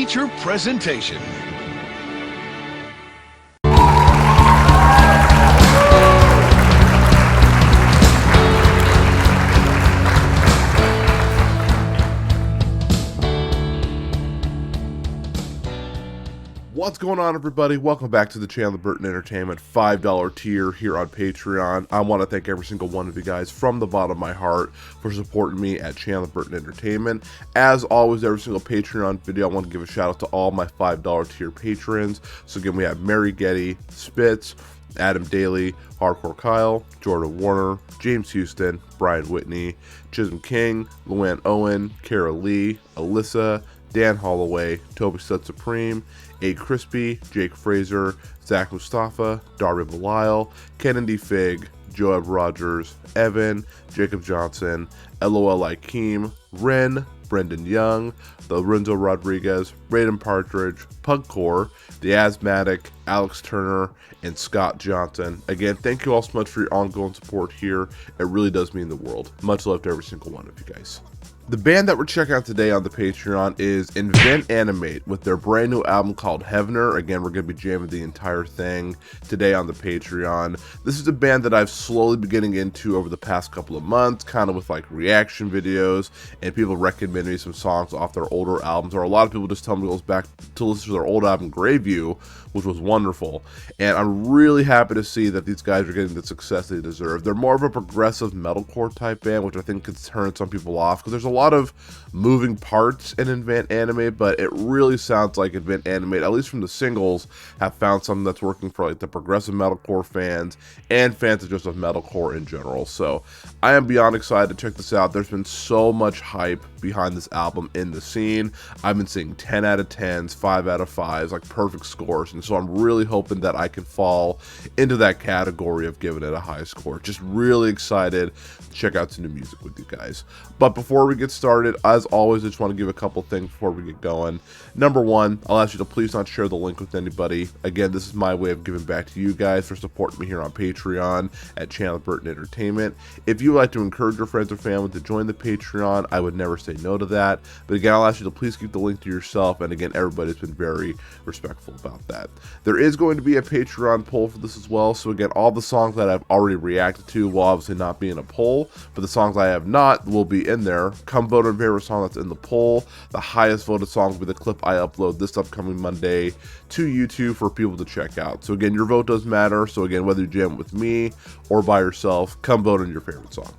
feature presentation. What's going on, everybody? Welcome back to the channel, Burton Entertainment $5 tier here on Patreon. I want to thank every single one of you guys from the bottom of my heart for supporting me at channel Burton Entertainment. As always, every single Patreon video, I want to give a shout out to all my $5 tier patrons. So again, we have Mary Getty, Spitz, Adam Daly, Hardcore Kyle, Jordan Warner, James Houston, Brian Whitney, Chisholm King, Luann Owen, Kara Lee, Alyssa, Dan Holloway, Toby Stud Supreme, A. Crispy, Jake Fraser, Zach Mustafa, Darby Belial, Kennedy Fig, Joab Rogers, Evan, Jacob Johnson, LOL Ikeem, Ren, Brendan Young, Lorenzo Rodriguez, Braden Partridge, Pugcore, The Asthmatic, Alex Turner, and Scott Johnson. Again, thank you all so much for your ongoing support here. It really does mean the world. Much love to every single one of you guys. The band that we're checking out today on the Patreon is Animate with their brand new album called Heavener. Again, we're going to be jamming the entire thing today on the Patreon. This is a band that I've slowly been getting into over the past couple of months, kind of with like reaction videos and people recommending me some songs off their older albums, or a lot of people just tell me it goes back to listen to their old album Graveview, which was wonderful. And I'm really happy to see that these guys are getting the success they deserve. They're more of a progressive metalcore type band, which I think could turn some people off because there's a lot of moving parts in Animate, but it really sounds like Animate, at least from the singles, have found something that's working for like the progressive metalcore fans and fans of just of metalcore in general. So I am beyond excited to check this out. There's been so much hype behind this album in the scene. I've been seeing 10 out of 10s, 5 out of 5s, like perfect scores, and so I'm really hoping that I can fall into that category of giving it a high score. Just really excited to check out some new music with you guys. But before we get started, as always, I just want to give a couple things before we get going. Number one, I'll ask you to please not share the link with anybody. Again, this is my way of giving back to you guys for supporting me here on Patreon at channel Burton Entertainment. If you would like to encourage your friends or family to join the Patreon, I would never say no to that. But again, I'll ask you to please keep the link to yourself. And again, everybody's been very respectful about that. There is going to be a Patreon poll for this as well. So again, all the songs that I've already reacted to will obviously not be in a poll, but the songs I have not will be in there. Come vote on favorite song that's in the poll. The highest voted song will be the clip I upload this upcoming Monday to YouTube for people to check out. So again, your vote does matter. So again, whether you jam with me or by yourself, come vote on your favorite song.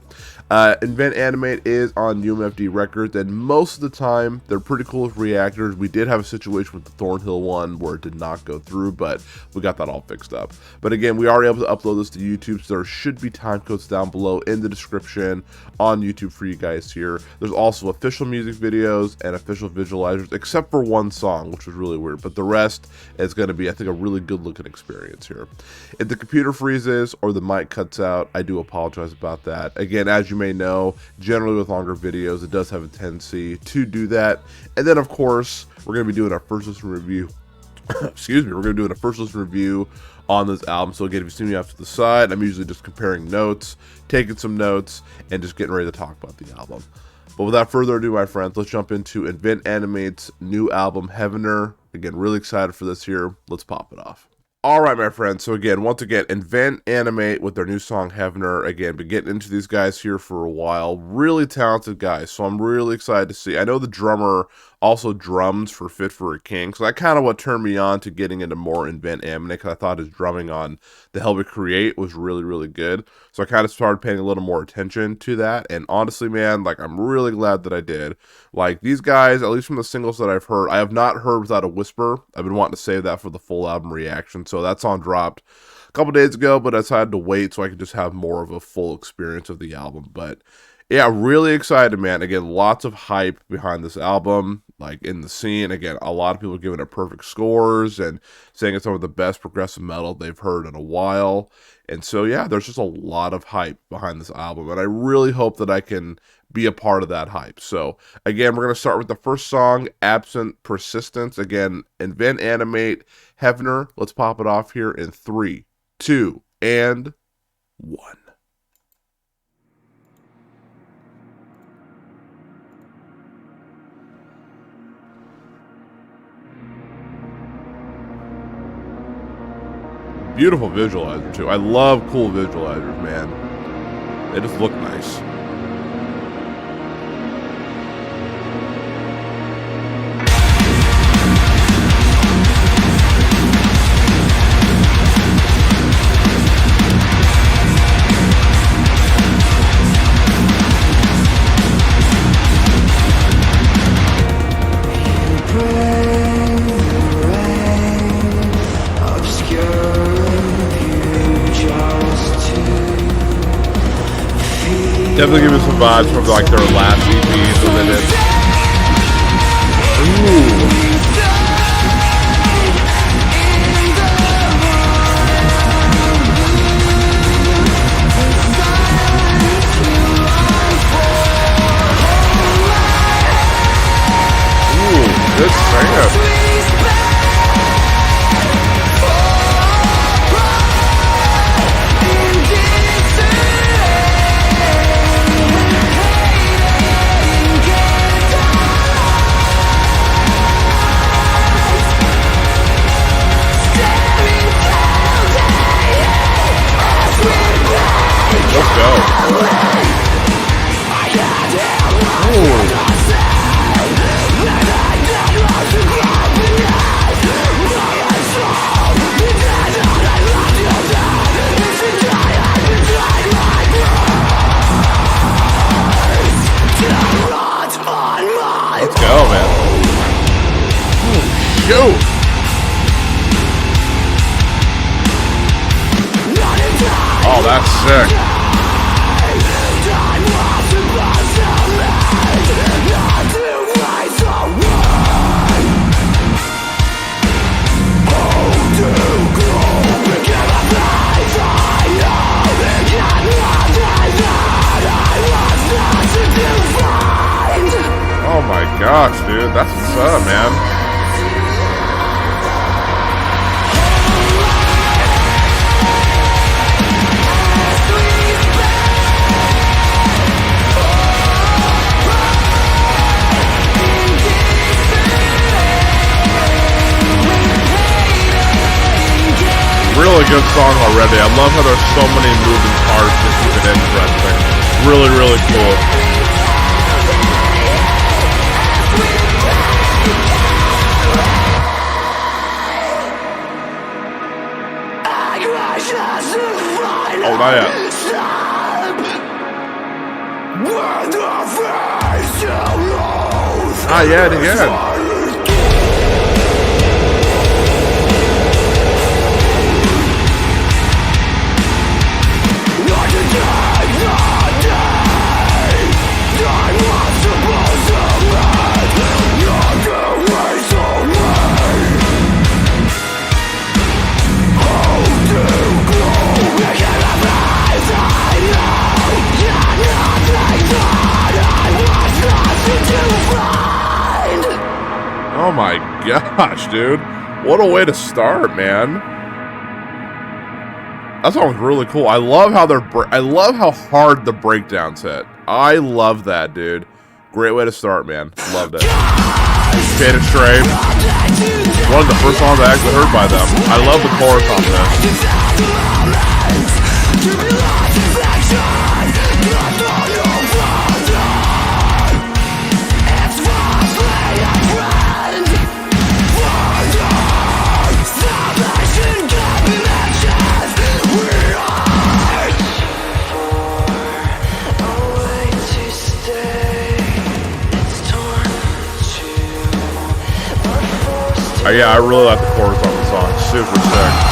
Animate is on UMFD Records, and most of the time they're pretty cool with reactors. We did have a situation with the Thornhill one where it did not go through, but we got that all fixed up. But again, we are able to upload this to YouTube, so there should be time codes down below in the description on YouTube for you guys here. There's also official music videos and official visualizers, except for one song, which was really weird, but the rest is going to be, I think, a really good looking experience here. If the computer freezes or the mic cuts out, I do apologize about that. Again, as you may know, generally with longer videos, it does have a tendency to do that. And then, of course, we're going to be doing our first listen review. Excuse me, we're going to be doing a first listen review on this album. So again, if you see me off to the side, I'm usually just comparing notes, taking some notes, and just getting ready to talk about the album. But without further ado, my friends, let's jump into Animate's new album, Heavener. Again, really excited for this here. Let's pop it off. Alright, my friends, so again, once again, Animate with their new song, Heavener. Again, been getting into these guys here for a while. Really talented guys, so I'm really excited to see. I know the drummer also drums for Fit for a King, so that kind of what turned me on to getting into more Animate, because I thought his drumming on The Hell We Create was really, really good. So I kind of started paying a little more attention to that, and honestly, man, like, I'm really glad that I did. Like, these guys, at least from the singles that I've heard, I have not heard Without a Whisper. I've been wanting to save that for the full album reaction, so that song dropped a couple days ago, but I decided to wait so I could just have more of a full experience of the album. But yeah, really excited, man. Again, lots of hype behind this album, like in the scene. Again, a lot of people giving it perfect scores and saying it's some of the best progressive metal they've heard in a while. And so, yeah, there's just a lot of hype behind this album, and I really hope that I can be a part of that hype. So, again, we're going to start with the first song, Absent Persistence. Again, Animate, Heavener. Let's pop it off here in 3, 2, and 1. Beautiful visualizer too. I love cool visualizers, man. They just look nice. Definitely give me some vibes from like their last EP, so they did. Ooh. Ooh, good singing. Let's go. Let's go, man. Shoot. Oh, that's sick. Oh my gosh, dude. That's what's up, man. Really good song already. I love how there's so many moving parts to keep it interesting. Really, really cool. Oh, not yet. Not yet again. Oh my gosh, dude. What a way to start, man. That song's really cool. I love how hard the breakdowns hit. I love that, dude. Great way to start, man. Loved it. Astray. One of the first songs I actually heard by them. I love the chorus on yeah, I really like the chorus on the song. Super sick.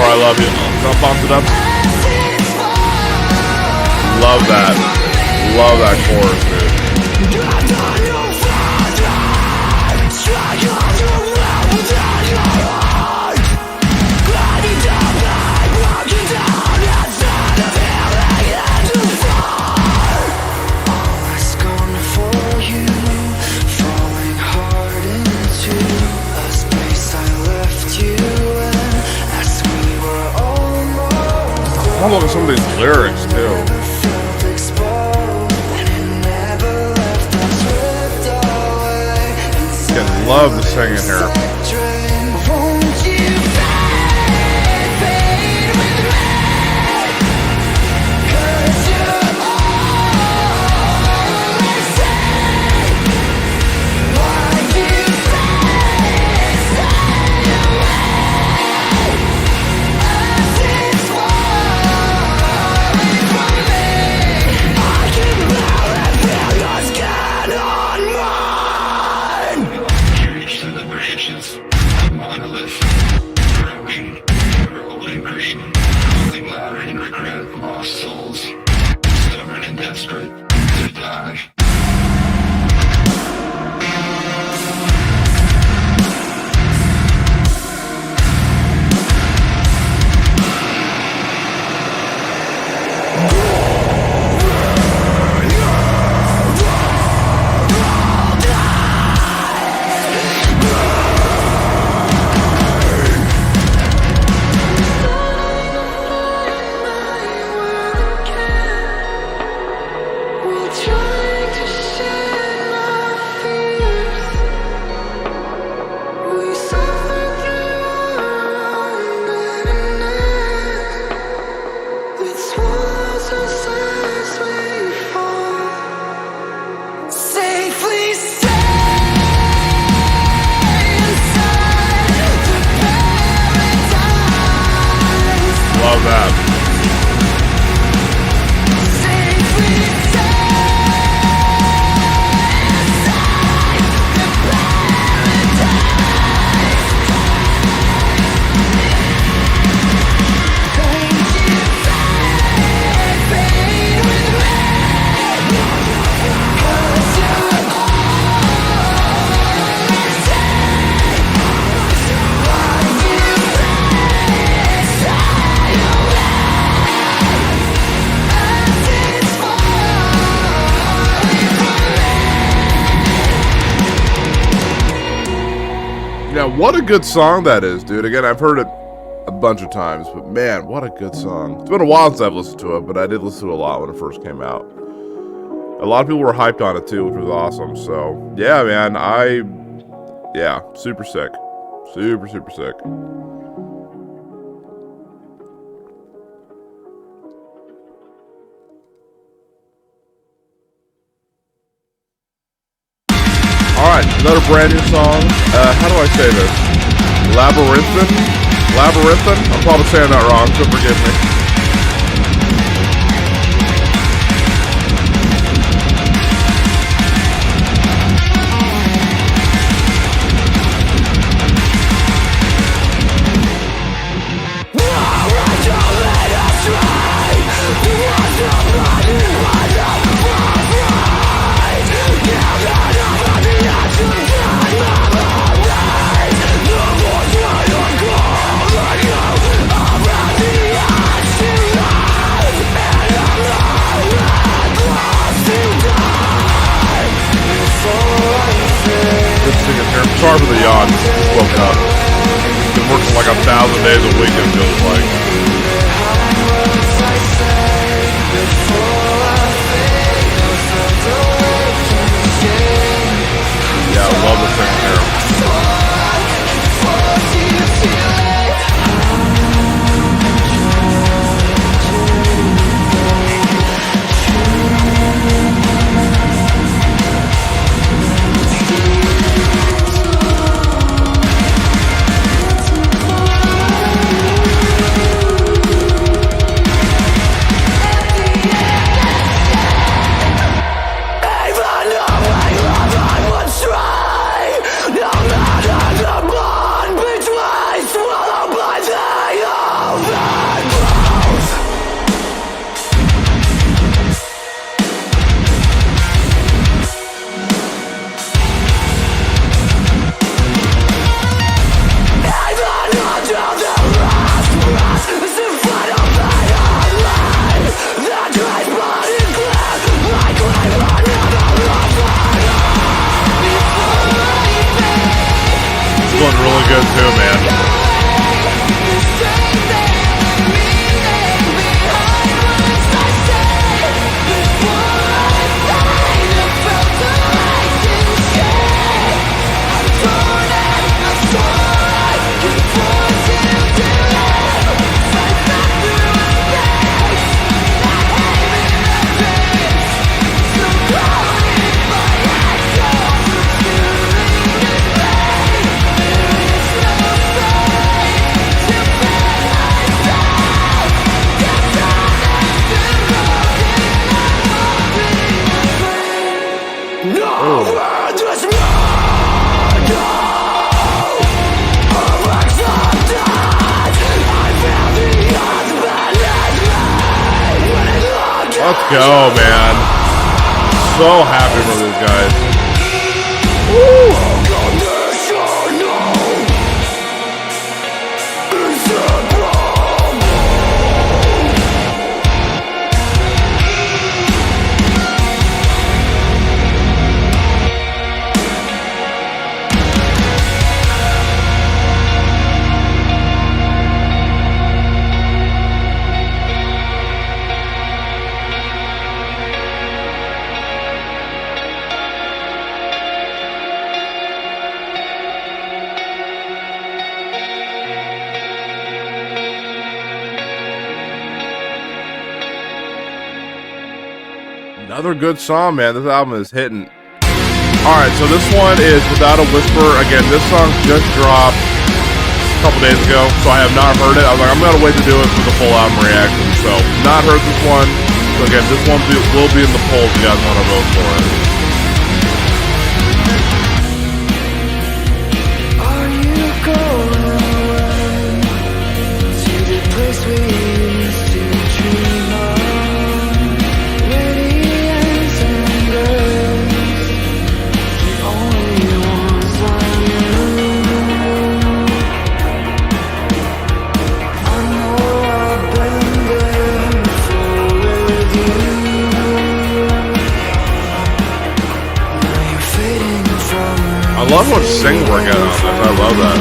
I love you. Don't bump it up. Love that. Love that chorus, dude. Oh, look at some of these lyrics too. I love the singing here. Yeah, what a good song that is, dude. Again, I've heard it a bunch of times, but man, what a good song. It's been a while since I've listened to it, but I did listen to it a lot when it first came out. A lot of people were hyped on it too, which was awesome. So, yeah, man, yeah, super sick. Super, super sick. Alright, another brand new song. How do I say this? Labyrinthine? Labyrinthine? I'm probably saying that wrong, so forgive me. Sorry for the yawn, just woke up. Been working like 1,000 days a week, it feels like. Yeah, I love the thing here. Let's go, man. So happy for these guys. Woo. Another good song, man. This album is hitting. Alright, so this one is Without a Whisper. Again, this song just dropped a couple days ago, so I have not heard it. I was like, I'm going to wait to do it for the full album reaction. So, not heard this one. So again, this one will be in the poll if you guys want to vote for it. Are you going away to the place we used to dream of? I love what sing we're getting on this. I love that.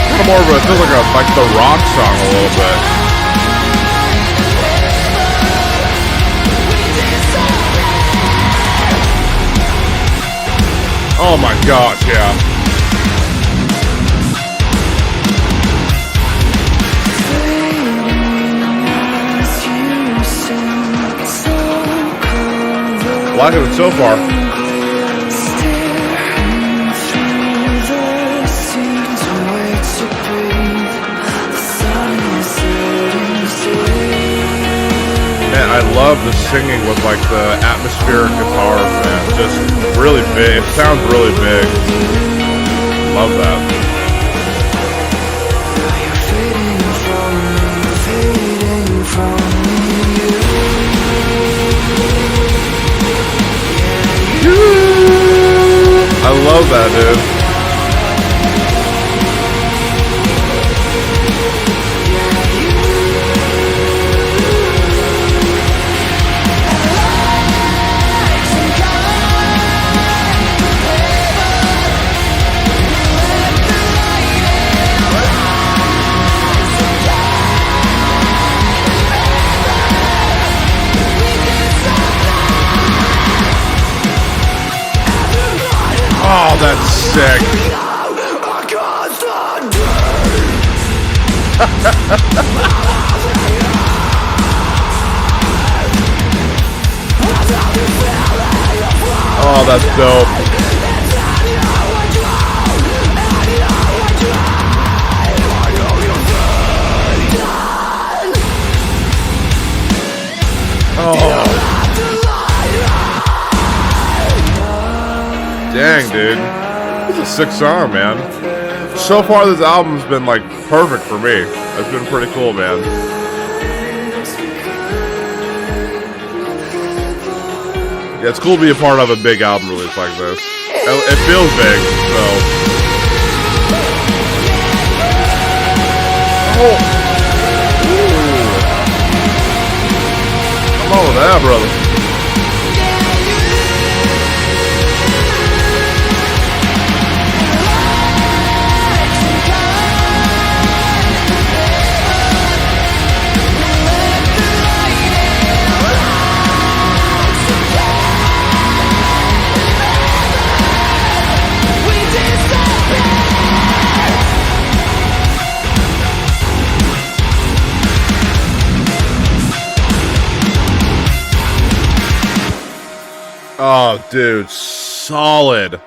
Kind of more of a, it feels like the rock song a little bit. Oh my gosh, yeah. Liking it so far. Man, I love the singing with like the atmospheric guitars, man. Just really big. It sounds really big. Love that. I love that, dude. Oh, that's sick. Oh, that's dope. Oh. Dang, dude. This is a sick song, man. So far, this album's been, like, perfect for me. It's been pretty cool, man. Yeah, it's cool to be a part of a big album release like this. It feels big, so. Oh. Come on with that, brother. Oh, dude, solid.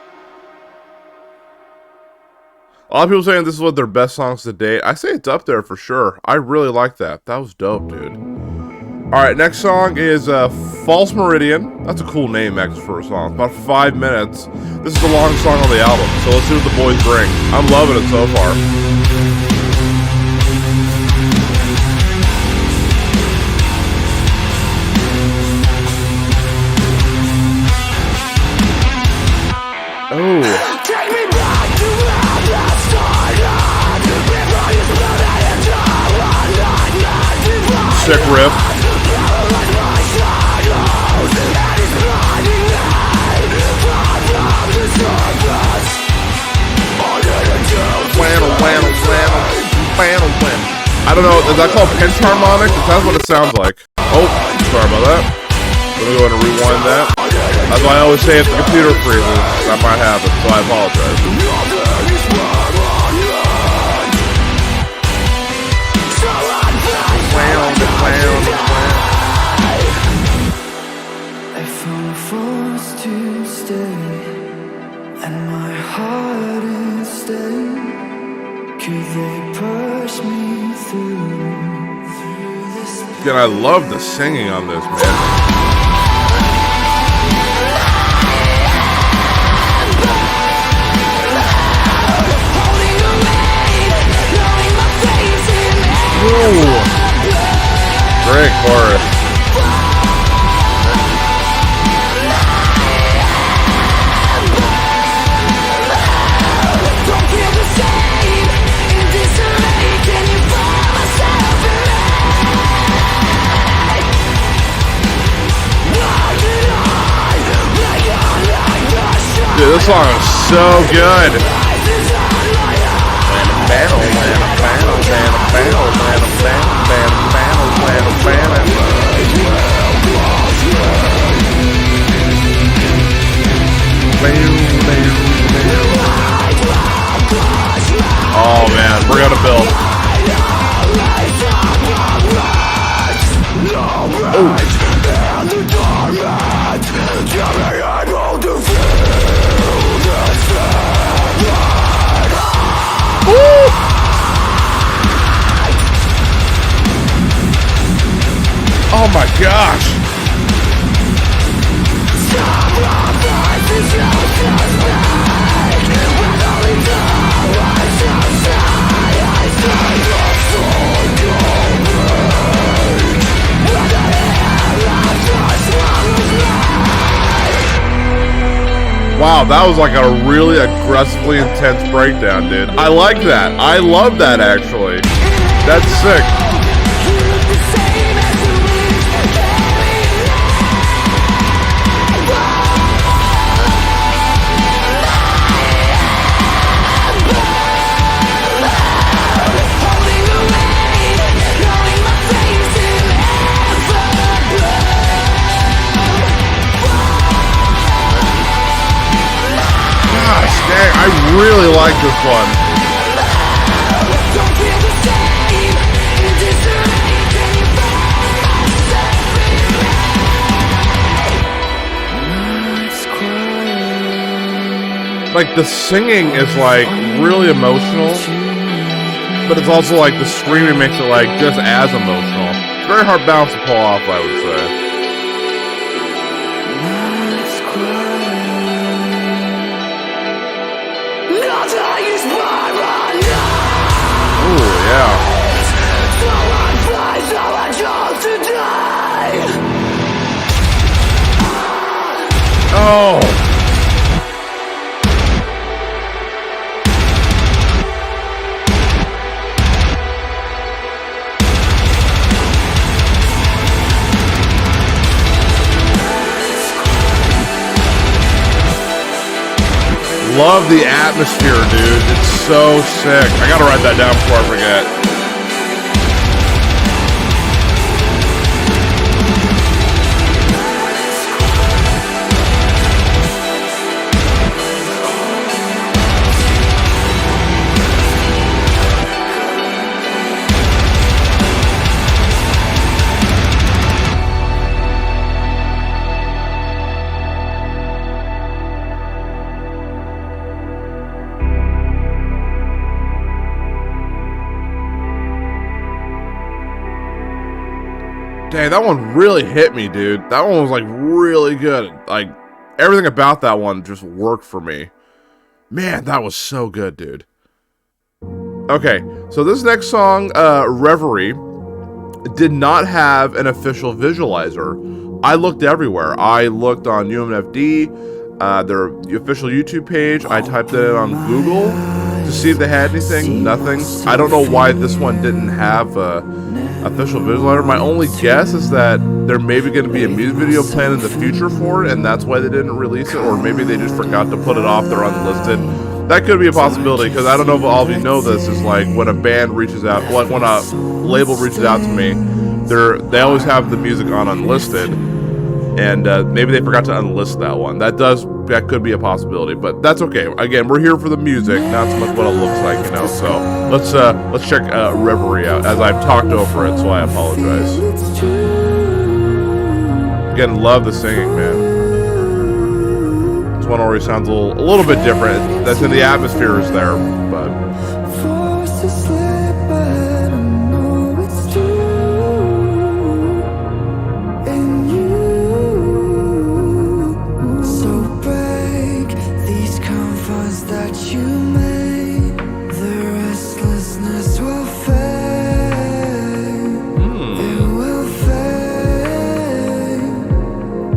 A lot of people saying this is one of their best songs to date. I say it's up there for sure. I really like that. That was dope, dude. Alright, next song is False Meridian. That's a cool name, actually, for a song. It's about 5 minutes. This is the longest song on the album, so let's see what the boys bring. I'm loving it so far. Oh. Sick riff. I don't know, is that called pentarmonic? That's what it sounds like. Oh, sorry about that. Let me go ahead and rewind that. That's why I always say if the computer freezes, that might happen, so I apologize. If I'm forced to stay, and my heart is staying, could they push me through this? Again, I love the singing on this, man. Ooh. Great chorus. Dude, this song is so good. Oh man, we're gonna build. Oh my gosh! Wow, that was like a really aggressively intense breakdown, dude. I like that. I love that, actually. That's sick. Dang, I really like this one. Like the singing is like really emotional, but it's also like the screaming makes it like just as emotional. It's very hard balance to pull off, I would say. Yeah. Oh. Love the atmosphere, dude. It's so sick. I gotta write that down before I forget. Dang, that one really hit me, dude. That one was like really good. Like everything about that one just worked for me. Man, that was so good, dude. Okay, so this next song, Reverie, did not have an official visualizer. I looked everywhere. I looked on UMFD, their official YouTube page. I typed it in on Google to see if they had anything. Nothing. I don't know why this one didn't have official visualizer. My only guess is that there may be going to be a music video planned in the future for it, and that's why they didn't release it, or maybe they just forgot to put it off. They're unlisted. That could be a possibility, because I don't know if all of you know this, is like when a band reaches out, like when a label reaches out to me, they always have the music on unlisted, and maybe they forgot to unlist that one. That could be a possibility, but that's okay. Again, we're here for the music, not so much what it looks like, you know. So let's check Reverie out, as I've talked over it, so I apologize. Again, love the singing, man. One already sounds a little bit different. That's in the atmosphere is there, but Forced to slip, but I know it's true. And you, so break these confines that you made. The restlessness will fade. It will fade.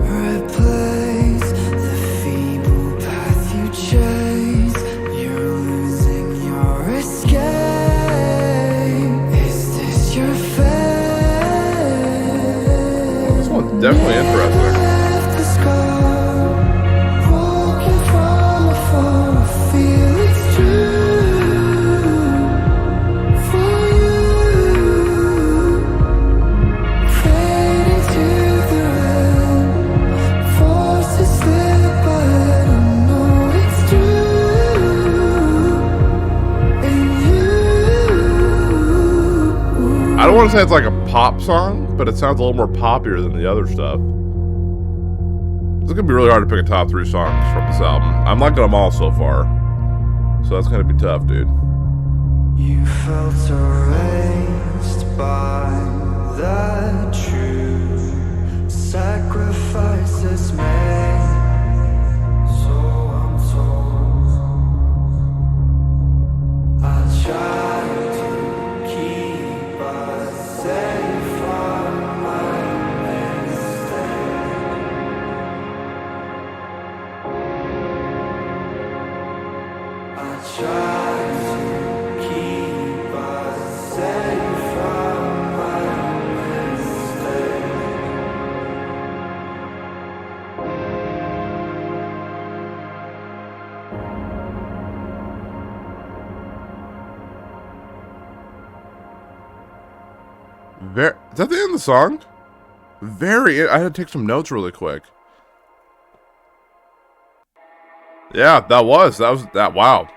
Replace the feeble path you chase. You're losing your escape. Is this your fate? this one's definitely interesting. Left the scar, walking from afar. I feel it's true for you. Fading to the end, forced to slip, but I know it's true. And you, I don't want to say it's like a pop song, but it sounds a little more poppier than the other stuff. It's gonna be really hard to pick a top 3 songs from this album. I'm liking them all so far, so that's gonna be tough, dude. you felt erased by the truth. Sacrifices made, so I'm told. I try to keep us safe from my mistake. I try to keep us safe from my mistake. Is that the end of the song? I had to take some notes really quick. Yeah, that was that. Wow,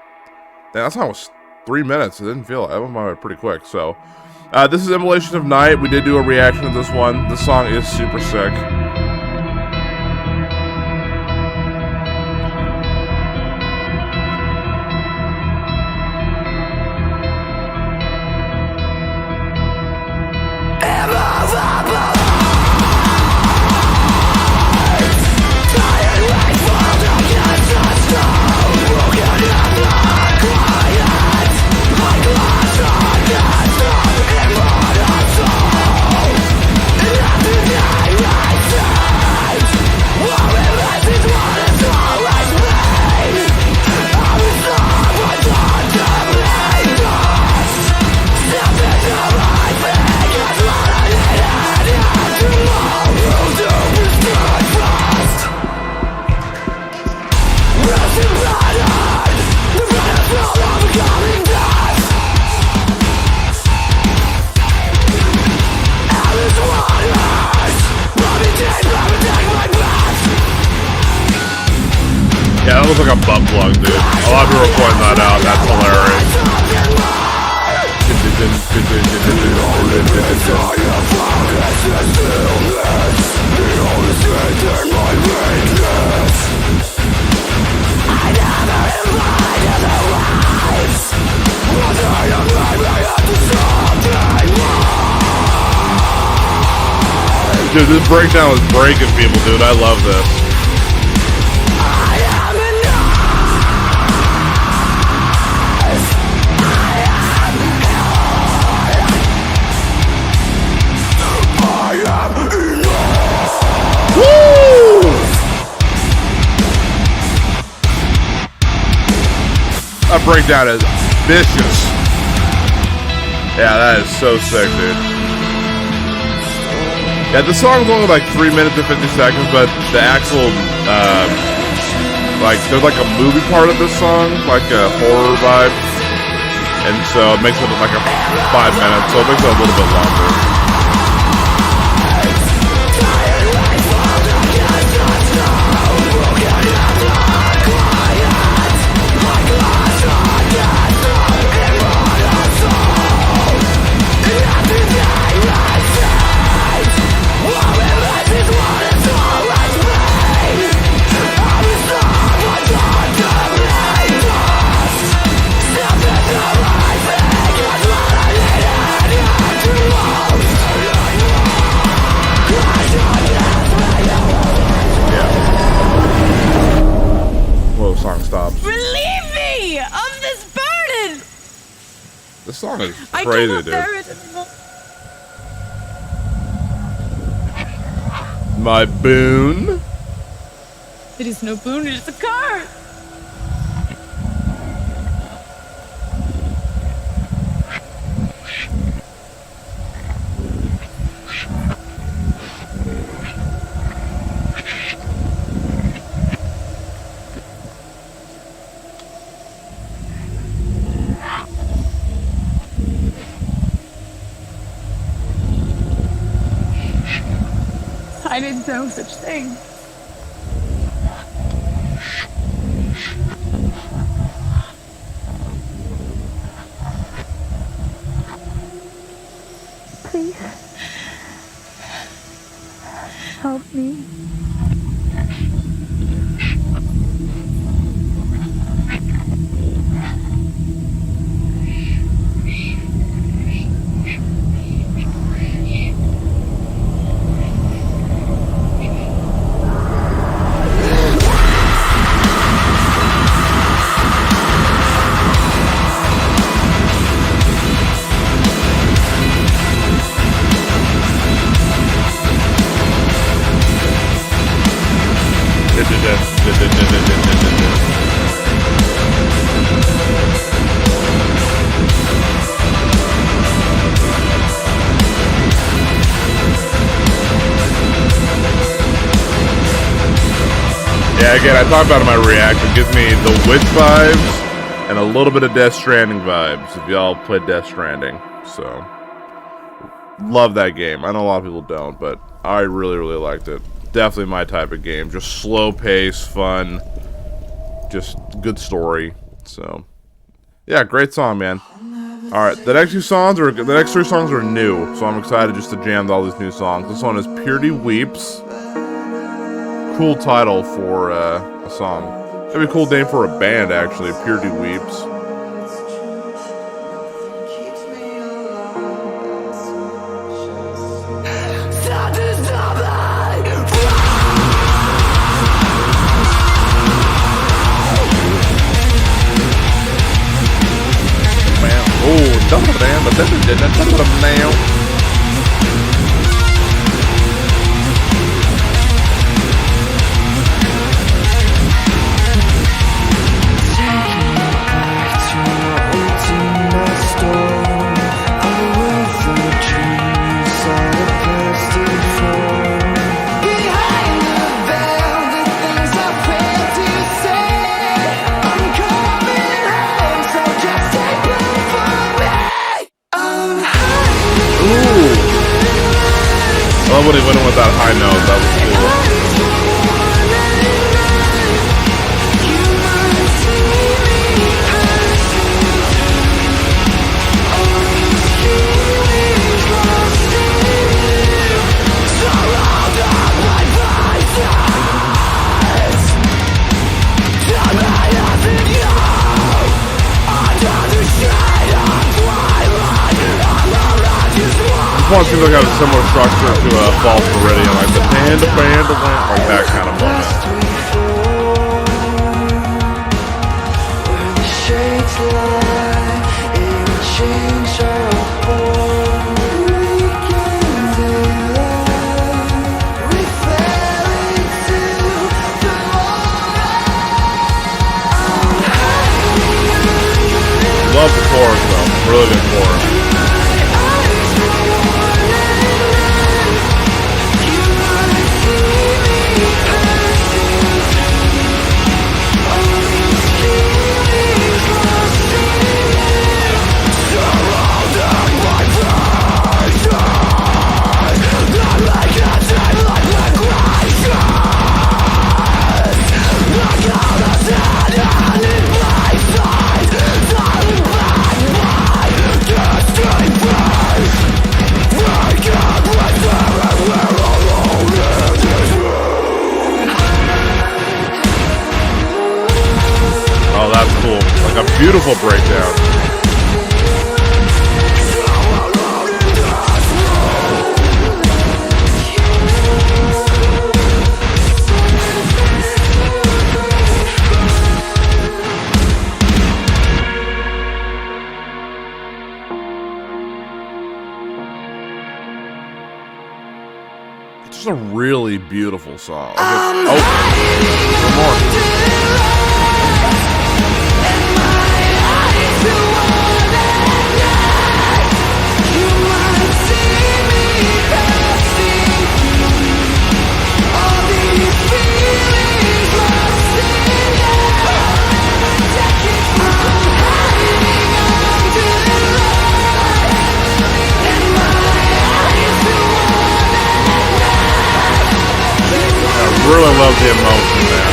that song was 3 minutes. I didn't feel it. That went by pretty quick. So, this is Immolation of Night. We did do a reaction to this one. This song is super sick. Yeah, that looks like a butt plug, dude. A lot of people are pointing that out. That's hilarious. Dude, this breakdown is breaking people, dude. I love this. Woo! That breakdown is vicious. Yeah, that is so sick, dude. Yeah, the song's only like 3 minutes and 50 seconds, but the actual, like, there's like a movie part of this song, like a horror vibe, and so it makes it like a 5 minutes, so it makes it a little bit longer. Song stops. Relieve me of this burden. This song is crazy, dude. My boon. It is no boon, it is a curse. I didn't know such thing. Please help me. Yeah, again, I talked about it in my reaction. It gives me the Witch vibes and a little bit of Death Stranding vibes, if y'all played Death Stranding. So, love that game. I know a lot of people don't, but I really, really liked it. Definitely my type of game. Just slow pace, fun, just good story. So, yeah, great song, man. Alright, the next three songs are new, so I'm excited just to jam all these new songs. This one is Purity Weeps. Cool title for a song. That'd be a cool name for a band, actually. Purity Weeps. I love when he went in with that high note. That was cool. one seems like I have a similar structure to False Meridian, like the band, like that kind of moment. Where the shades lie in a change of form. Weekend daylight, we fell into the moment. Love the chorus though, really good chorus. Oh, that's cool. Like a beautiful breakdown. It's just a really beautiful song. Okay. Oh, one more. I really love the emotion there.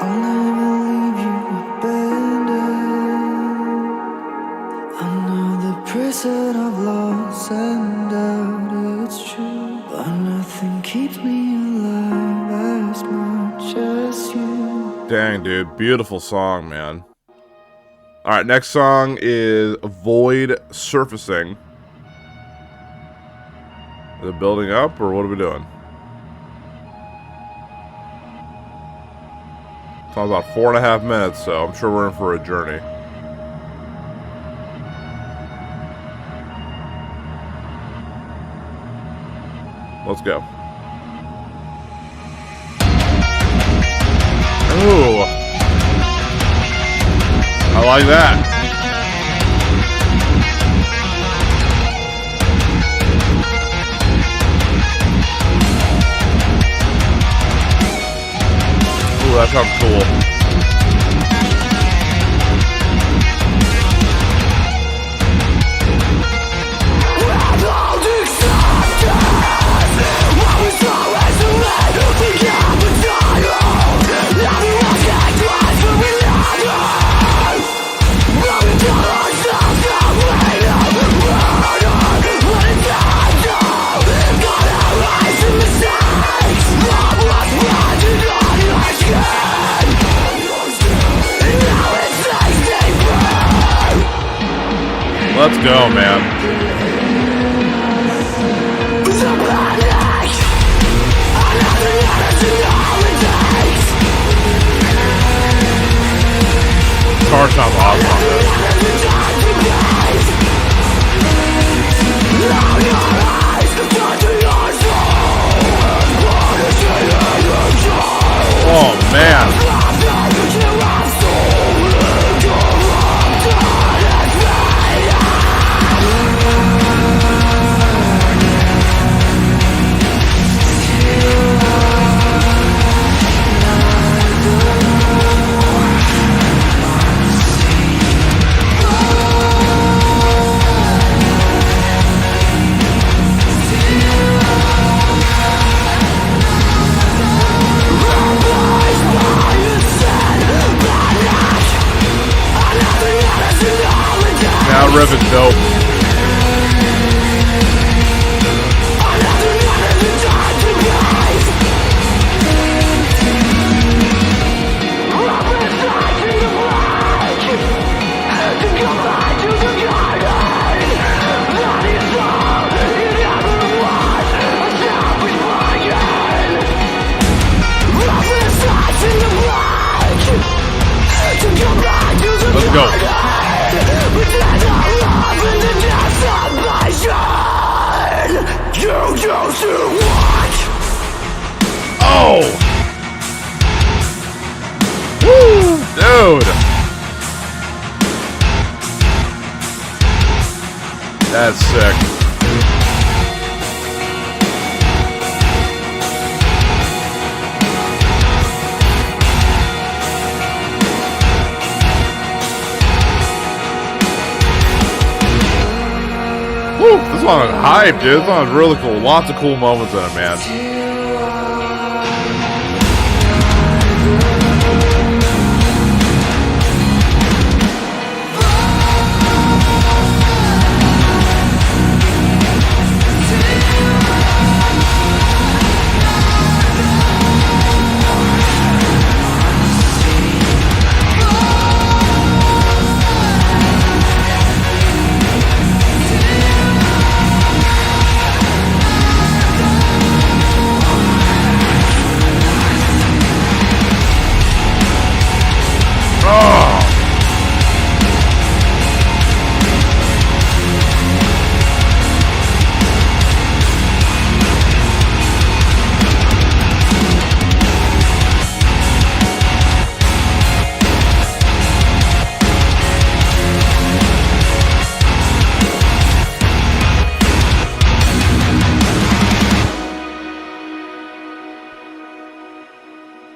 I'll never leave you abandoned. Another prison of loss and doubt, it's true. But nothing keeps me alive as much as you. Dang, dude. Beautiful song, man. Alright, next song is Void Surfacing. Is it building up, or what are we doing? It's about 4.5 minutes, so I'm sure we're in for a journey. Let's go. Ooh. I like that. Ooh, that sounds cool. Let's go, man. Guitar sounds awesome on this. Oh, man. Now riff is dope. Oh! Woo! Dude! That's sick. Woo! This song is hype, dude. This song is really cool. Lots of cool moments in it, man.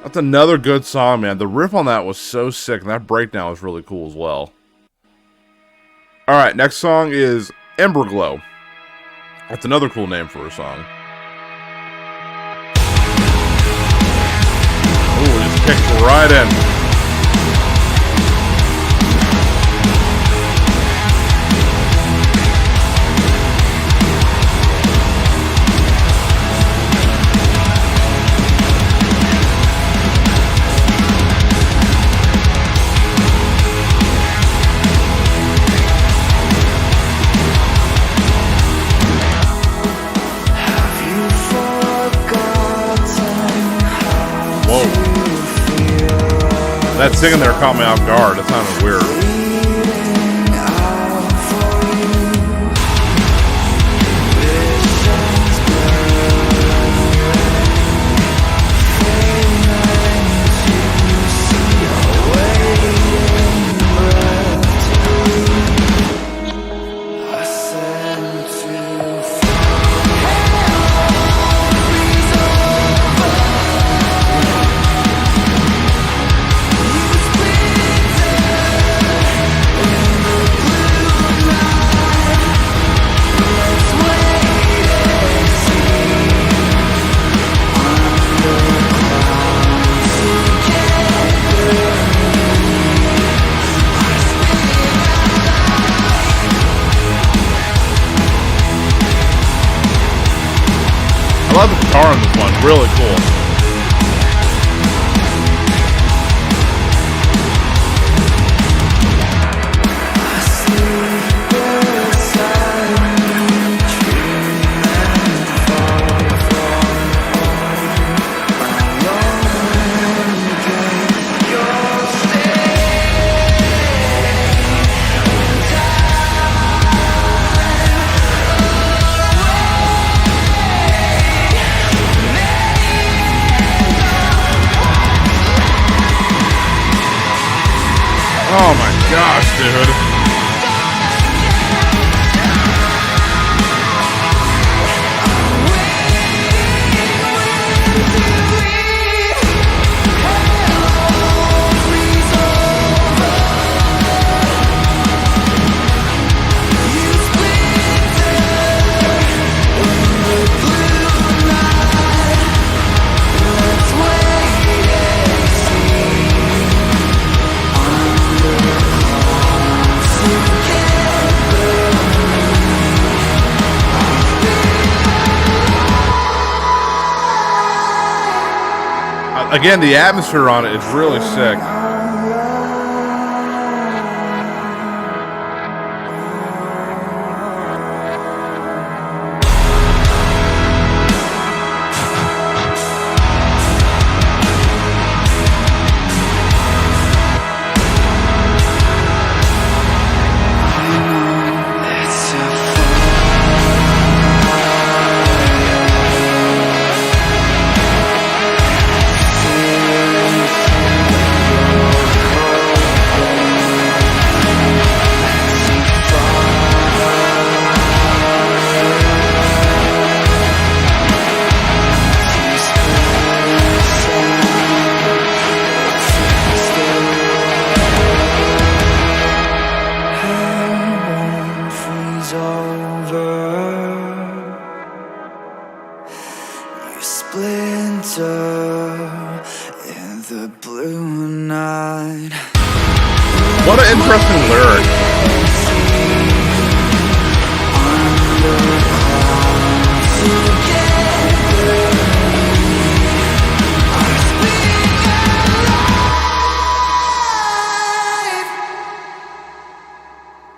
That's another good song, man. The riff on that was so sick, and that breakdown was really cool as well. Alright, next song is Emberglow. That's another cool name for a song. Ooh, it just kicked right in. That singing there caught me off guard. It sounded weird. I love the guitar on this one, really cool. Oh my gosh, dude. Again, the atmosphere on it is really sick. What an interesting lyric.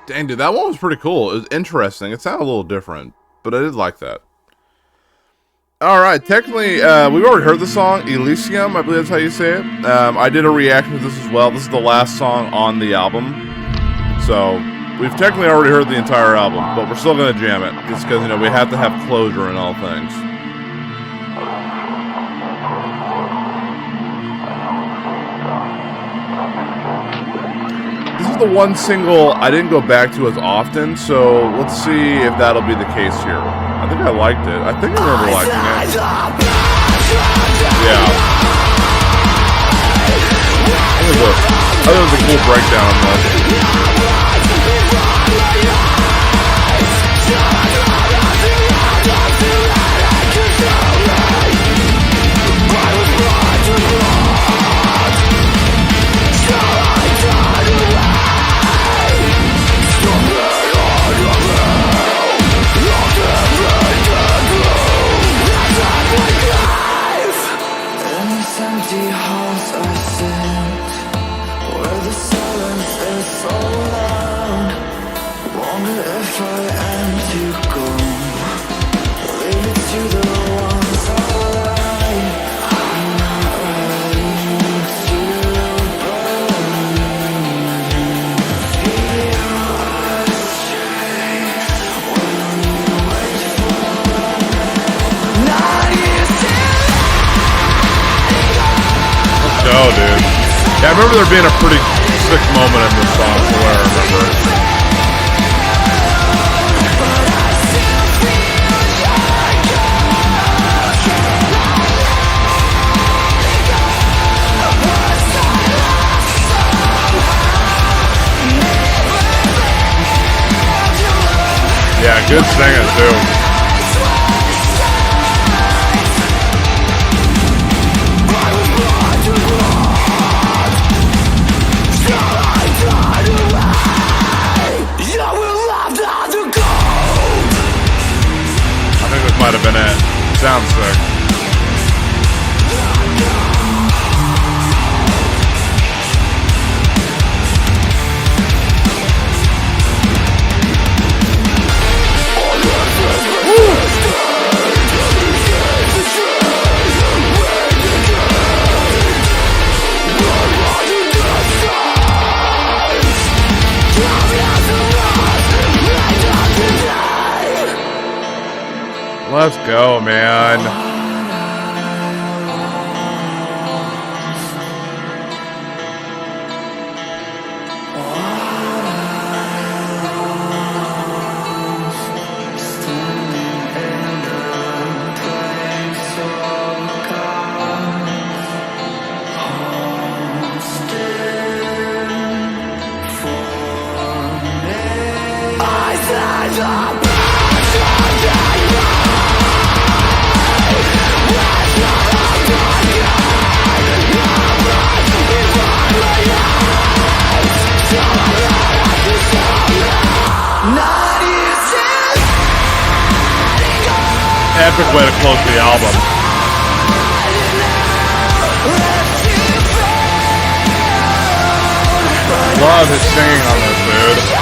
Dang, dude, that one was pretty cool. It was interesting. It sounded a little different, but I did like that. Alright, technically, we've already heard the song, Elysium, I believe that's how you say it. I did a reaction to this as well. This is the last song on the album. So, we've technically already heard the entire album, but we're still going to jam it. Just because, you know, we have to have closure in all things. This is the one single I didn't go back to as often, so let's see if that'll be the case here. I think I liked it. I think I remember liking it. Yeah. I thought it was a cool breakdown on this. Empty halls I sit, where the silence is so loud. Wonder if I am to go, leave it to the ones I like. I'm not ready to burn. Feel astray when you wait for me. Not easy. Oh, dude. Yeah, I remember there being a pretty sick moment in this song, from what I remember. Yeah, good singing, too. Might have been it. Sounds sick. Let's go, man. Epic way to close the album. Love his singing on this, dude.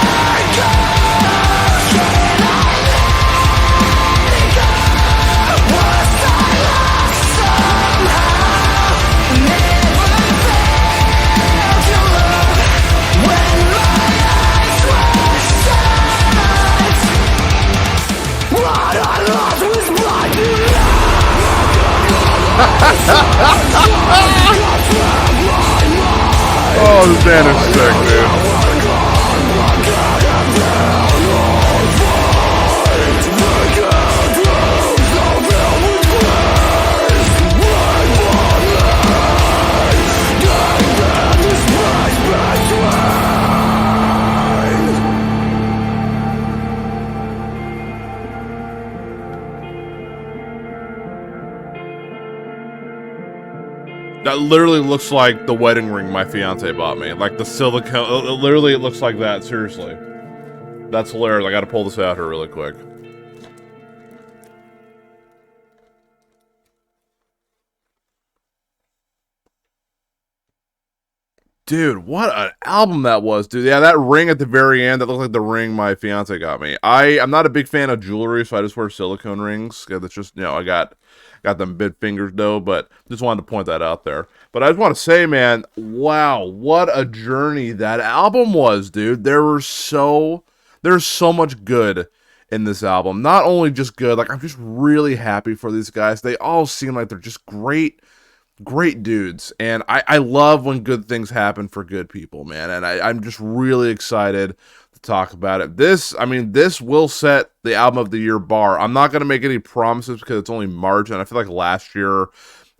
Oh, this band is sick, dude. That literally looks like the wedding ring my fiance bought me. Like the silicone, literally it looks like that, seriously. That's hilarious. I gotta pull this out here really quick. Dude, what an album that was, dude. Yeah, that ring at the very end, that looked like the ring my fiance got me. I'm not a big fan of jewelry, so I just wear silicone rings. That's just, you know, I got them big fingers though, but just wanted to point that out there. But I just want to say, man, wow, what a journey that album was, dude. There's so much good in this album. Not only just good, like I'm just really happy for these guys. They all seem like they're just great dudes, and I love when good things happen for good people, man, and I'm just really excited to talk about it. This will set the album of the year bar. I'm not going to make any promises because it's only March, and I feel like last year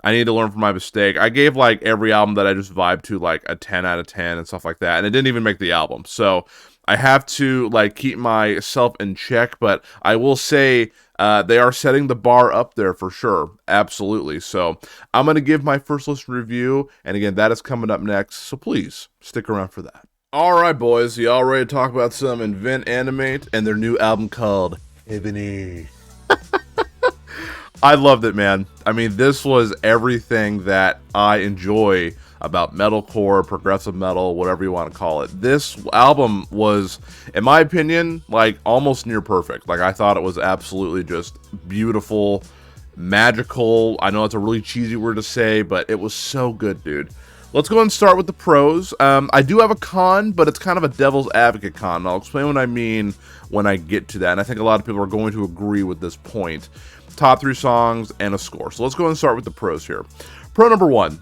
I need to learn from my mistake. I gave like every album that I just vibed to like a 10 out of 10 and stuff like that, and it didn't even make the album, so I have to like keep myself in check, but I will say they are setting the bar up there for sure. Absolutely. So I'm going to give my first listen review. And again, that is coming up next. So please stick around for that. All right, boys. Y'all ready to talk about some Invent Animate and their new album called Ebony? I loved it, man. I mean, this was everything that I enjoy about metalcore, progressive metal, whatever you want to call it. This album was, in my opinion, like almost near perfect. Like I thought it was absolutely just beautiful, magical. I know it's a really cheesy word to say, but it was so good, dude. Let's go and start with the pros. I do have a con, but it's kind of a devil's advocate con. And I'll explain what I mean when I get to that. And I think a lot of people are going to agree with this point. Top 3 songs and a score. So let's go and start with the pros here. Pro number 1,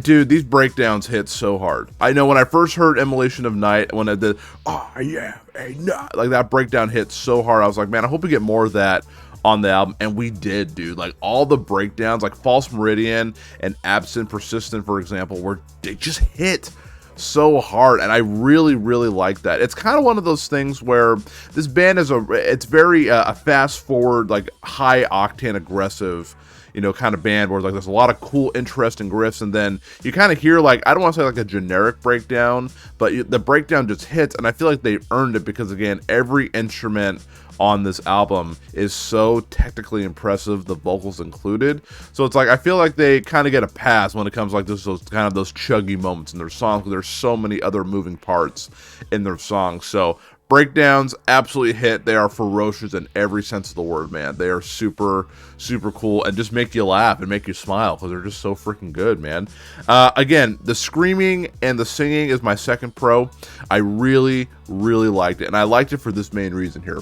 dude, these breakdowns hit so hard. I know when I first heard Immolation of Night, when I did, oh yeah, hey, no, like that breakdown hit so hard, I was like, man, I hope we get more of that on the album, and we did, dude. Like all the breakdowns, like False Meridian and Absent Persistent, for example, they just hit so hard, and I really like that. It's kind of one of those things where this band is it's very a fast forward, like high octane aggressive, you know, kind of band where like there's a lot of cool, interesting riffs, and then you kind of hear like, I don't want to say like a generic breakdown, but the breakdown just hits, and I feel like they earned it because again, every instrument on this album is so technically impressive, the vocals included. So it's like I feel like they kind of get a pass when it comes like those kind of those chuggy moments in their songs, because there's so many other moving parts in their songs. So breakdowns absolutely hit. They are ferocious in every sense of the word, man. They are super cool and just make you laugh and make you smile because they're just so freaking good, man. Again, the screaming and the singing is my second pro. I really liked it, and I liked it for this main reason here.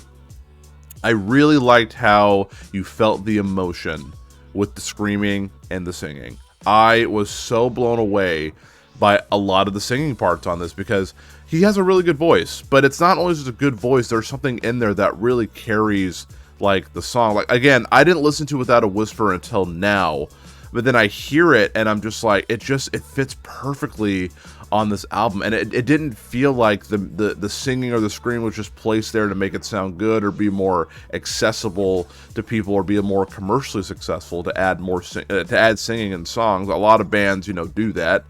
I really liked how you felt the emotion with the screaming and the singing. I was so blown away by a lot of the singing parts on this because he has a really good voice, but it's not only just a good voice, there's something in there that really carries like the song. Like again, I didn't listen to Without a Whisper until now, but then I hear it and I'm just like, it fits perfectly on this album, and it didn't feel like the singing or the scream was just placed there to make it sound good or be more accessible to people or be more commercially successful to add singing in songs. A lot of bands, you know, do that.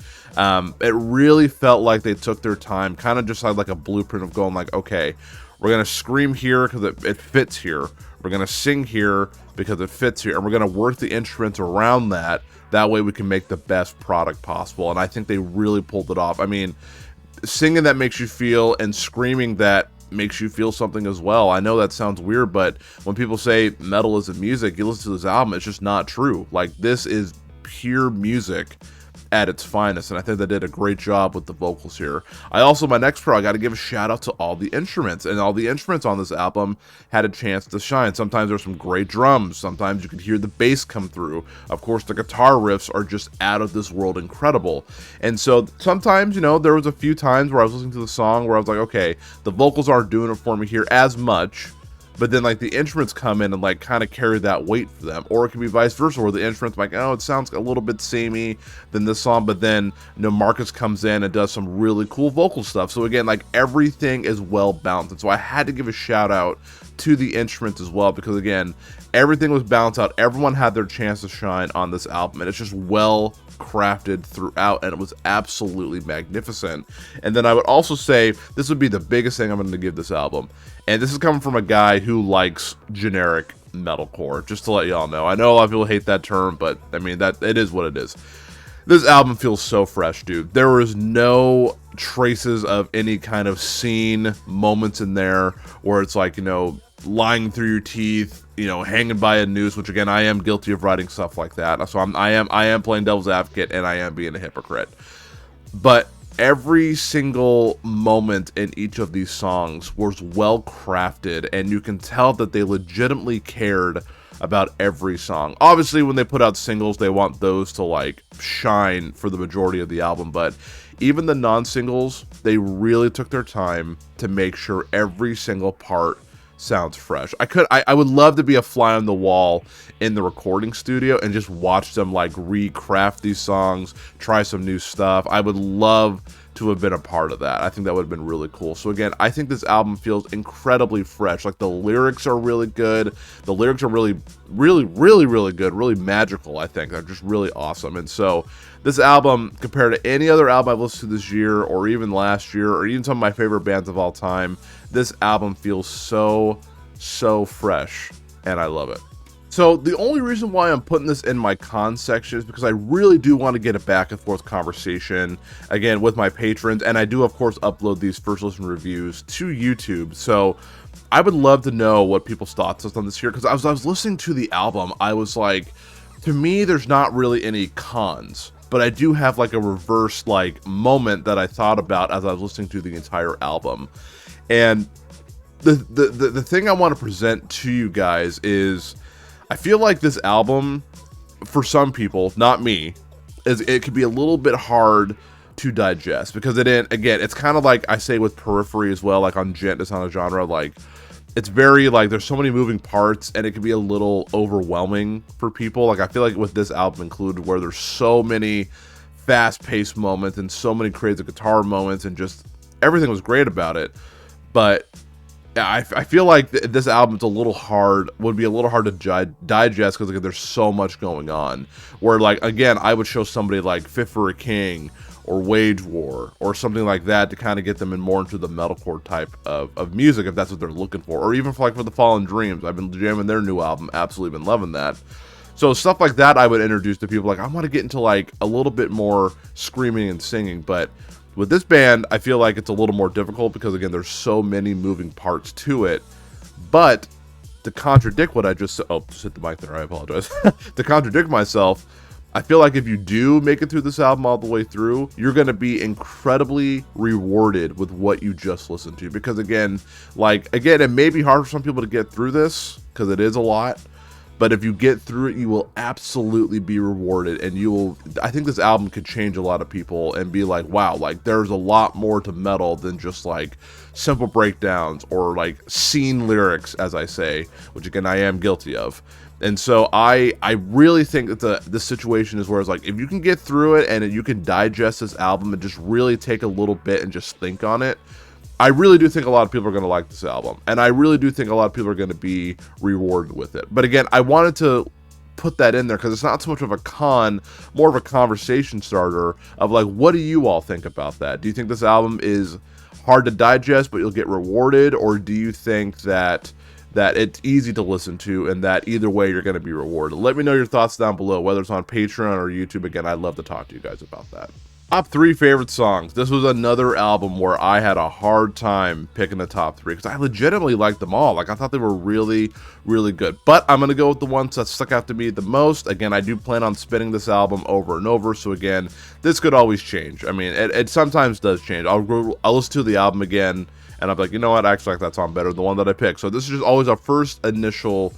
It really felt like they took their time, kind of just had like a blueprint of going like, okay, we're gonna scream here because it fits here. We're gonna sing here because it fits here, and we're gonna work the instruments around that. That way we can make the best product possible, and I think they really pulled it off. I mean, singing that makes you feel and screaming that makes you feel something as well. I know that sounds weird, but when people say metal isn't music, you listen to this album, it's just not true. Like, this is pure music at its finest, and I think they did a great job with the vocals here. My next pro, I got to give a shout out to all the instruments, and all the instruments on this album had a chance to shine. Sometimes there's some great drums, sometimes you could hear the bass come through. Of course, the guitar riffs are just out of this world incredible. And so sometimes, you know, there was a few times where I was listening to the song where I was like, okay, the vocals aren't doing it for me here as much but then like the instruments come in and like kind of carry that weight for them. Or it could be vice versa, where the instruments like, oh, it sounds a little bit samey than this song, but then Marcus comes in and does some really cool vocal stuff. So again, like everything is well balanced. And so I had to give a shout out to the instruments as well, because again, everything was balanced out. Everyone had their chance to shine on this album, and it's just well crafted throughout, and it was absolutely magnificent. And then I would also say this would be the biggest thing I'm going to give this album, and this is coming from a guy who likes generic metalcore, just to let y'all know. I know a lot of people hate that term, but I mean, that it is what it is. This album feels so fresh, dude. There was no traces of any kind of scene moments in there where it's like, you know, lying through your teeth, you know, hanging by a noose, which again, I am guilty of writing stuff like that. So I am playing devil's advocate, and I am being a hypocrite. But every single moment in each of these songs was well crafted, and you can tell that they legitimately cared about every song. Obviously, when they put out singles, they want those to like shine for the majority of the album, but even the non-singles, they really took their time to make sure every single part sounds fresh. I would love to be a fly on the wall in the recording studio and just watch them like recraft these songs, try some new stuff. I would love to have been a part of that. I think that would have been really cool. So again, I think this album feels incredibly fresh. Like the lyrics are really good. The lyrics are really good, really magical. I think they're just really awesome. And so this album, compared to any other album I've listened to this year, or even last year, or even some of my favorite bands of all time, this album feels so fresh, and I love it. So the only reason why I'm putting this in my cons section is because I really do want to get a back and forth conversation, again, with my patrons, and I do, of course, upload these first listen reviews to YouTube. So I would love to know what people's thoughts are on this here, because as I was listening to the album, I was like, to me, there's not really any cons, but I do have like a reverse like moment that I thought about as I was listening to the entire album. And the thing I want to present to you guys is, I feel like this album, for some people, not me, it could be a little bit hard to digest, because again, it's kind of like I say with Periphery as well, like on Gent, it's not a genre, like it's very like there's so many moving parts, and it can be a little overwhelming for people. Like I feel like with this album included, where there's so many fast-paced moments and so many crazy guitar moments, and just everything was great about it, but yeah, I feel like this album would be a little hard to digest, because there's so much going on. Where like, again, I would show somebody like Fit for a King or Wage War or something like that to kind of get them more into the metalcore type of music, if that's what they're looking for. Or even for the Fallen Dreams, I've been jamming their new album, absolutely been loving that. So stuff like that I would introduce to people, like I want to get into like a little bit more screaming and singing, but with this band, I feel like it's a little more difficult, because again, there's so many moving parts to it. But to contradict what I just hit the mic there, I apologize. To contradict myself, I feel like if you do make it through this album all the way through, you're going to be incredibly rewarded with what you just listened to. Because again, it may be hard for some people to get through this, because it is a lot. But if you get through it, you will absolutely be rewarded, and I think this album could change a lot of people and be like, wow, like there's a lot more to metal than just like simple breakdowns or like scene lyrics, as I say, which again, I am guilty of. And so I really think that this situation is where it's like, if you can get through it and you can digest this album and just really take a little bit and just think on it, I really do think a lot of people are going to like this album, and I really do think a lot of people are going to be rewarded with it. But again, I wanted to put that in there because it's not so much of a con, more of a conversation starter of like, what do you all think about that? Do you think this album is hard to digest but you'll get rewarded, or do you think that it's easy to listen to and that either way you're going to be rewarded? Let me know your thoughts down below, whether it's on Patreon or YouTube. Again, I'd love to talk to you guys about that. Top 3 favorite songs. This was another album where I had a hard time picking the top 3 because I legitimately liked them all. Like, I thought they were really, really good. But I'm going to go with the ones that stuck out to me the most. Again, I do plan on spinning this album over and over. So again, this could always change. I mean, it sometimes does change. I'll listen to the album again and I'll be like, you know what? I actually like that song better than the one that I picked. So this is just always our first initial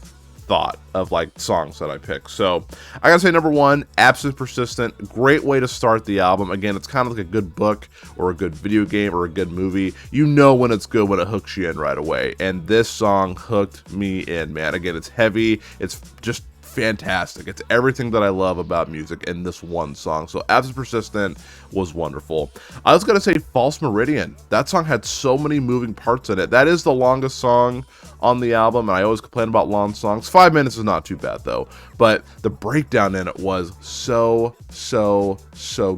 thought of like songs that I pick. So I gotta say, number one, Absolute Persistent, great way to start the album. Again, it's kind of like a good book or a good video game or a good movie. You know when it's good when it hooks you in right away, and this song hooked me in, man. Again, it's heavy, it's just fantastic. It's everything that I love about music in this one song. So Absolute Persistent was wonderful. I was gonna say False Meridian. That song had so many moving parts in it. That is the longest song on the album, and I always complain about long songs. 5 minutes is not too bad though, but the breakdown in it was so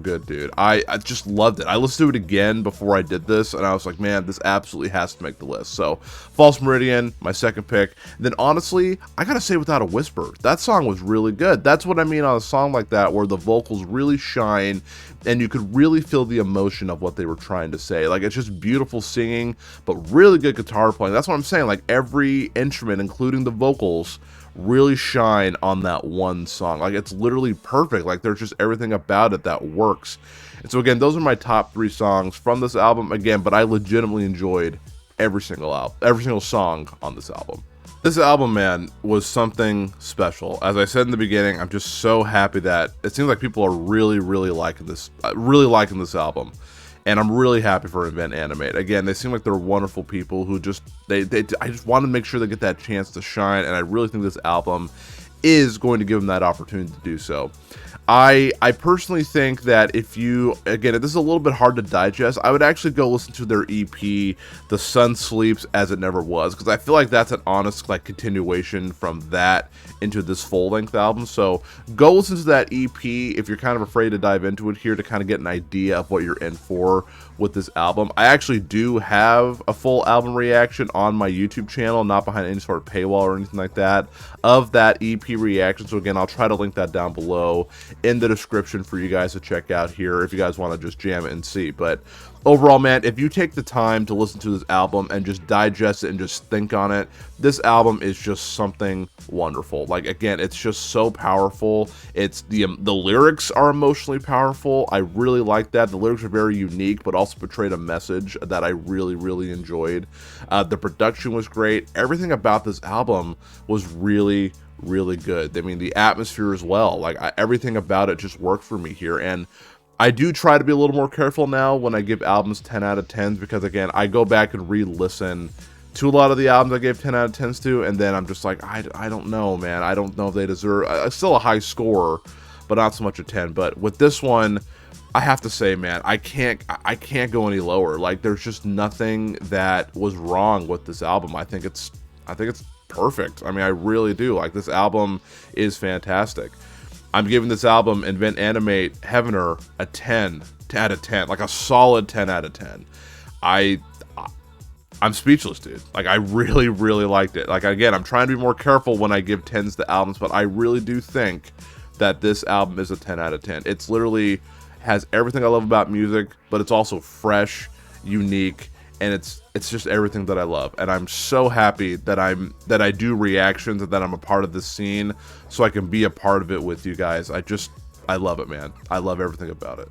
good, dude. I just loved it. I listened to it again before I did this, and I was like, man, this absolutely has to make the list. So False Meridian, my second pick. Then honestly, I gotta say Without a Whisper, that song was really good. That's what I mean on a song like that, where the vocals really shine and you could really feel the emotion of what they were trying to say. Like, it's just beautiful singing, but really good guitar playing. That's what I'm saying. Like, every instrument, including the vocals, really shine on that one song. Like, it's literally perfect. Like, there's just everything about it that works. And so again, those are my top 3 songs from this album. Again, but I legitimately enjoyed every single song on this album. This album, man, was something special. As I said in the beginning, I'm just so happy that it seems like people are really liking this album. And I'm really happy for Invent Animate. Again, they seem like they're wonderful people who just, I just want to make sure they get that chance to shine, and I really think this album is going to give them that opportunity to do so. I personally think that if this is a little bit hard to digest, I would actually go listen to their EP, The Sun Sleeps As It Never Was, because I feel like that's an honest like continuation from that into this full-length album. So go listen to that EP if you're kind of afraid to dive into it here, to kind of get an idea of what you're in for with this album. I actually do have a full album reaction on my YouTube channel, not behind any sort of paywall or anything like that, of that EP reaction. So again, I'll try to link that down below in the description for you guys to check out here if you guys want to just jam it and see. But overall, man, if you take the time to listen to this album and just digest it and just think on it, this album is just something wonderful. Like, again, it's just so powerful. It's the lyrics are emotionally powerful. I really like that. The lyrics are very unique, but also portrayed a message that I really enjoyed. The production was great. Everything about this album was really good. I mean, the atmosphere as well. Like, everything about it just worked for me here. And I do try to be a little more careful now when I give albums 10 out of 10s, because again, I go back and re-listen to a lot of the albums I gave 10 out of 10s to, and then I'm just like, I don't know, man. I don't know if they deserve still a high score, but not so much a 10. But with this one, I have to say, man, I can't go any lower. Like, there's just nothing that was wrong with this album. I think it's perfect. I mean, I really do. Like, this album is fantastic. I'm giving this album, Invent Animate Heavener, a 10 out of 10, like a solid 10 out of 10. I'm speechless, dude. Like, I really liked it. Like, again, I'm trying to be more careful when I give 10s to albums, but I really do think that this album is a 10 out of 10. It's literally has everything I love about music, but it's also fresh, unique, and it's just everything that I love. And I'm so happy that I do reactions and that I'm a part of this scene, so I can be a part of it with you guys. I love it, man. I love everything about it.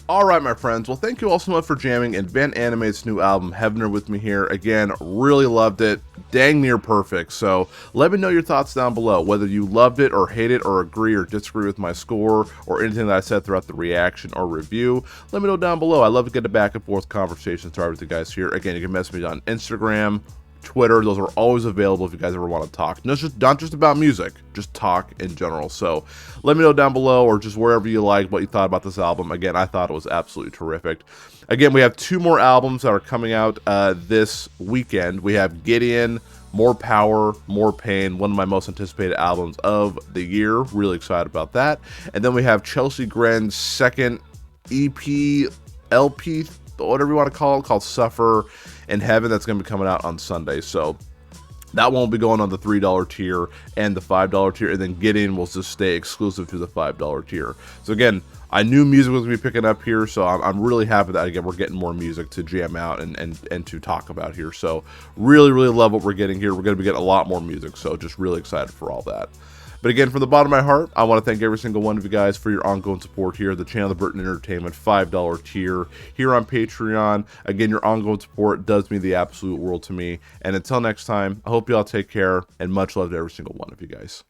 Alright, my friends, well, thank you all so much for jamming Invent Animate's new album, Heavener, with me here. Again, really loved it. Dang near perfect. So let me know your thoughts down below, whether you loved it or hate it or agree or disagree with my score or anything that I said throughout the reaction or review. Let me know down below. I love to get a back and forth conversation started with you guys here. Again, you can message me on Instagram, Twitter. Those are always available if you guys ever want to talk. Not just about music, just talk in general. So let me know down below, or just wherever you like, what you thought about this album. Again, I thought it was absolutely terrific. Again, we have 2 more albums that are coming out this weekend. We have Gideon, More Power, More Pain, one of my most anticipated albums of the year. Really excited about that. And then we have Chelsea Gren's second EP, LP, whatever you want to call it, called Suffer in Heaven. That's going to be coming out on Sunday. So that won't be going on the $3 tier and the $5 tier, and then Gideon will just stay exclusive to the $5 tier. So again, I knew music was going to be picking up here, so I'm really happy that, again, we're getting more music to jam out and to talk about here. So really love what we're getting here. We're going to be getting a lot more music, so just really excited for all that. But again, from the bottom of my heart, I want to thank every single one of you guys for your ongoing support here at the channel, The Burton Entertainment $5 tier here on Patreon. Again, your ongoing support does mean the absolute world to me. And until next time, I hope you all take care, and much love to every single one of you guys.